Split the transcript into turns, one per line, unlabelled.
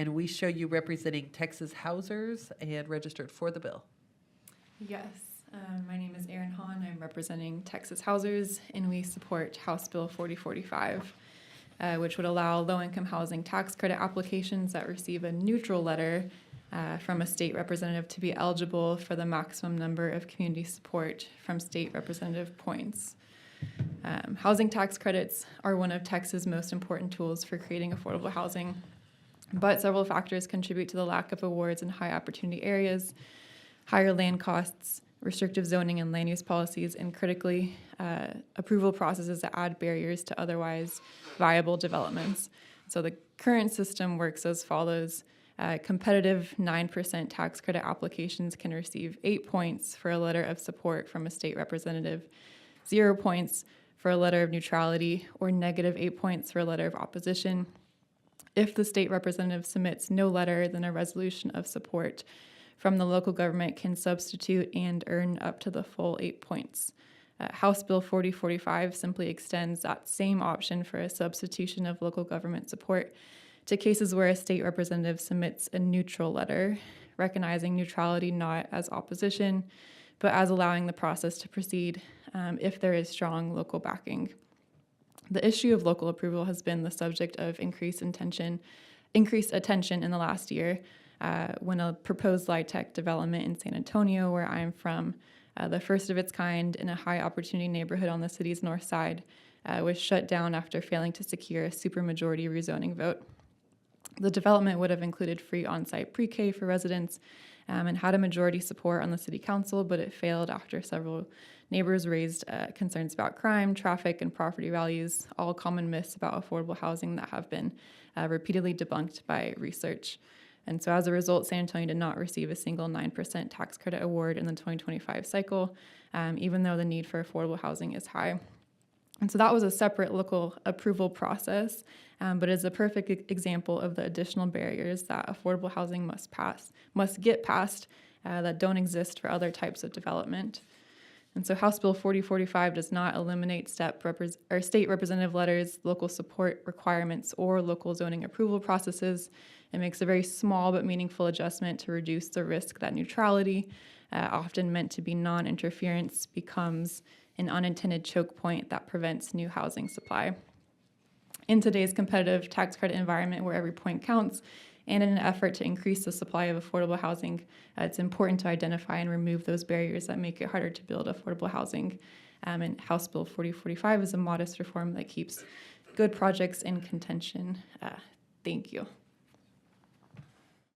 and we show you representing Texas Housers and registered for the bill.
Yes, my name is Erin Hahn. I'm representing Texas Housers, and we support House Bill 4045, which would allow low-income housing tax credit applications that receive a neutral letter from a state representative to be eligible for the maximum number of community support from state representative points. Housing tax credits are one of Texas' most important tools for creating affordable housing, but several factors contribute to the lack of awards in high opportunity areas, higher land costs, restrictive zoning and land use policies, and critically, approval processes that add barriers to otherwise viable developments. So the current system works as follows. Competitive 9% tax credit applications can receive 8 points for a letter of support from a state representative, 0 points for a letter of neutrality, or negative 8 points for a letter of opposition. If the state representative submits no letter, then a resolution of support from the local government can substitute and earn up to the full 8 points. House Bill 4045 simply extends that same option for a substitution of local government support to cases where a state representative submits a neutral letter, recognizing neutrality not as opposition, but as allowing the process to proceed if there is strong local backing. The issue of local approval has been the subject of increased attention in the last year when a proposed LIHTC development in San Antonio, where I'm from, the first of its kind in a high opportunity neighborhood on the city's north side, was shut down after failing to secure a supermajority rezoning vote. The development would have included free on-site pre-K for residents and had a majority support on the city council, but it failed after several neighbors raised concerns about crime, traffic, and property values, all common myths about affordable housing that have been repeatedly debunked by research. And so as a result, San Antonio did not receive a single 9% tax credit award in the 2025 cycle, even though the need for affordable housing is high. And so that was a separate local approval process, but is a perfect example of the additional barriers that affordable housing must get past that don't exist for other types of development. And so House Bill 4045 does not eliminate state representative letters, local support requirements, or local zoning approval processes. It makes a very small but meaningful adjustment to reduce the risk that neutrality, often meant to be non-interference, becomes an unintended choke point that prevents new housing supply. In today's competitive tax credit environment where every point counts, and in an effort to increase the supply of affordable housing, it's important to identify and remove those barriers that make it harder to build affordable housing. And House Bill 4045 is a modest reform that keeps good projects in contention. Thank you.